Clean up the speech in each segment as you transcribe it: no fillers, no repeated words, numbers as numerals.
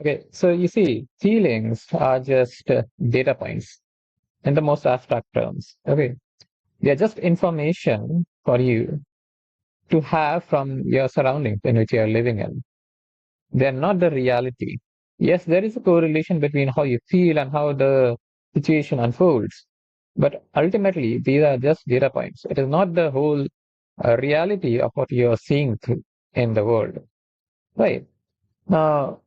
Okay, so you see, feelings are just data points in the most abstract terms. Okay, they're just information for you to have from your surroundings in which you are living in. They're not the reality. Yes, there is a correlation between how you feel and how the situation unfolds, but ultimately these are just data points. It is not the whole reality of what you are seeing in the world. Right now,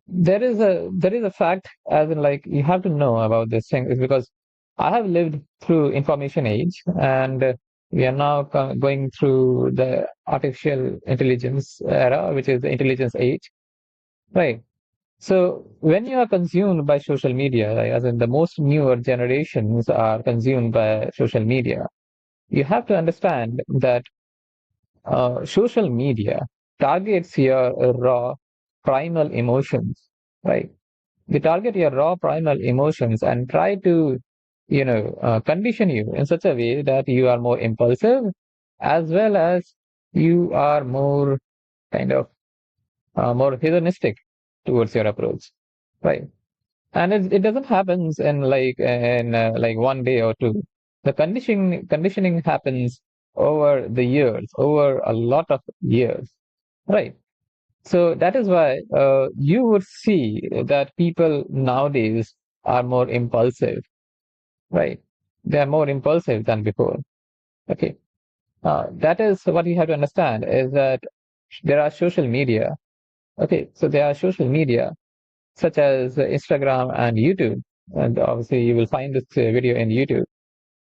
there is a fact, as in, like, you have to know about this thing, is because I have lived through information age, and we are now going through the artificial intelligence era, which is the intelligence age, right? So when you are consumed by social media, like, as in the most newer generations are consumed by social media, you have to understand that social media targets your raw primal emotions, right? They target your raw primal emotions and try to, condition you in such a way that you are more impulsive, as well as you are more kind of more hedonistic towards your approach, right? And it doesn't happen in like one day or two. The conditioning happens over the years, over a lot of years, right? So that is why you would see that people nowadays are more impulsive, right? They are more impulsive than before. Okay, that is what you have to understand, is that there are social media. Okay, so there are social media such as Instagram and YouTube, and obviously you will find this video in YouTube.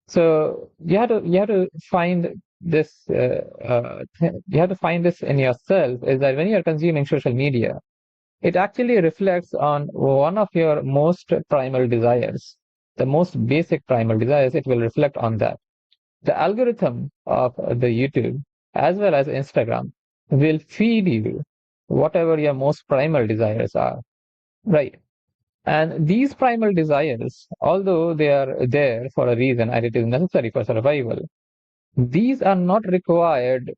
So you have to find this you have to find this in yourself, is that when you are consuming social media, it actually reflects on one of your most primal desires, the most basic primal desires. It will reflect on that. The algorithm of the YouTube as well as Instagram will feed you whatever your most primal desires are, right? And these primal desires, although they are there for a reason and it is necessary for survival, these are not required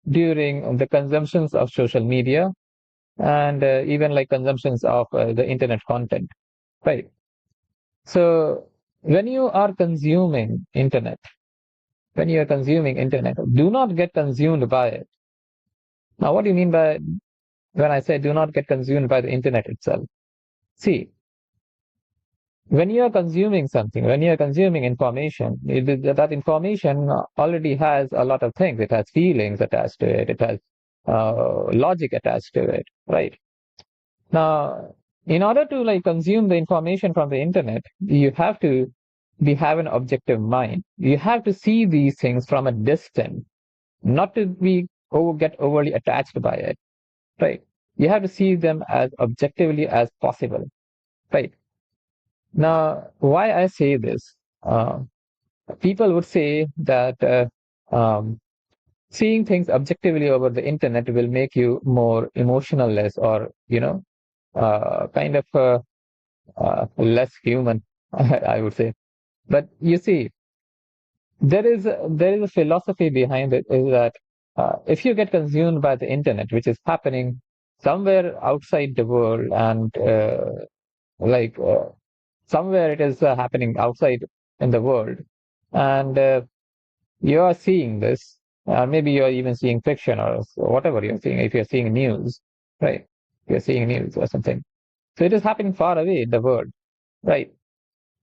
during the consumptions of social media, and even like consumptions of the internet content, right? So when you are consuming internet, do not get consumed by it. Now, what do you mean by when I say do not get consumed by the internet itself? See, when you are consuming something, when you are consuming information, that information already has a lot of things. It has feelings attached to it. It has logic attached to it, right? Now, in order to like consume the information from the internet, you have to have an objective mind. You have to see these things from a distance, not to get overly attached by it, right? You have to see them as objectively as possible, right? Now, why I say this? Uh, People would say that seeing things objectively over the internet will make you more emotionless, or kind of less human, I would say. But you see, there is a philosophy behind it, is that if you get consumed by the internet, which is happening somewhere outside the world, and like somewhere it is happening outside in the world, and you are seeing this, maybe you are even seeing fiction or whatever you're seeing. If you're seeing news, right? You're seeing news or something. So it is happening far away in the world, right?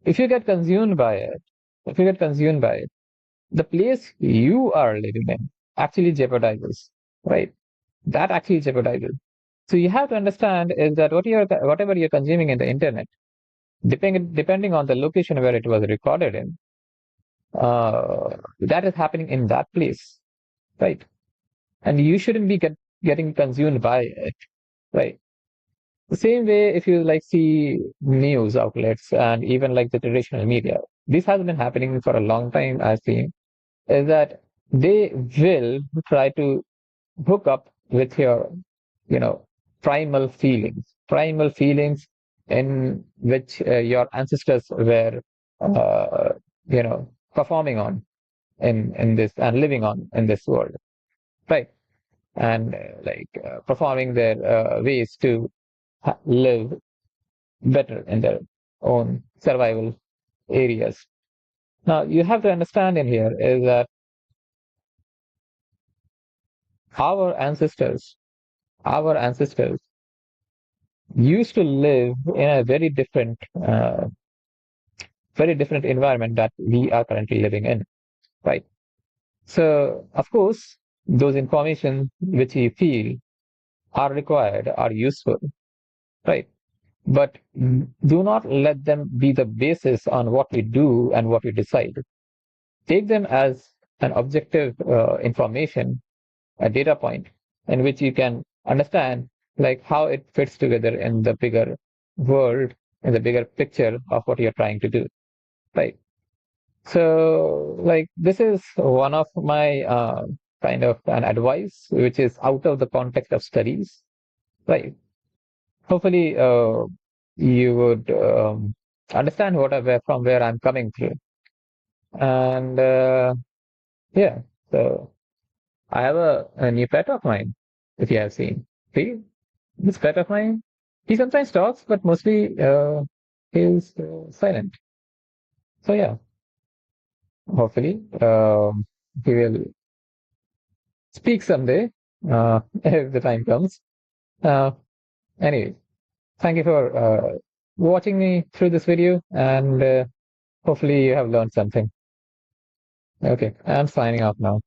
If you get consumed by it, if you get consumed by it, the place you are living in actually jeopardizes, right? That actually jeopardizes. So you have to understand is that whatever you're consuming in the internet, depending on the location where it was recorded in, that is happening in that place, right? And you shouldn't be getting consumed by it, right? The same way, if you like see news outlets and even like the traditional media, this has been happening for a long time. I've seen is that they will try to hook up with your, you know, primal feelings in which your ancestors were, uh, performing on in this and living on in this world, right? And performing their ways to live better in their own survival areas. Now, you have to understand in here is that our ancestors, our ancestors used to live in a very different environment that we are currently living in, right? So, of course, those information which we feel are required are useful, right? But do not let them be the basis on what we do and what we decide. Take them as an objective information, a data point in which you can understand like how it fits together in the bigger world, in the bigger picture of what you're trying to do, right? So, like, this is one of my kind of an advice, which is out of the context of studies, right? Hopefully, you would understand from where I'm coming through. And yeah, so I have a new pet of mine, if you have seen. See, this pet of mine, he sometimes talks, but mostly he's silent. So yeah, hopefully he will speak someday if the time comes. Uh, anyway, thank you for watching me through this video, and hopefully you have learned something. Okay, I'm signing off now.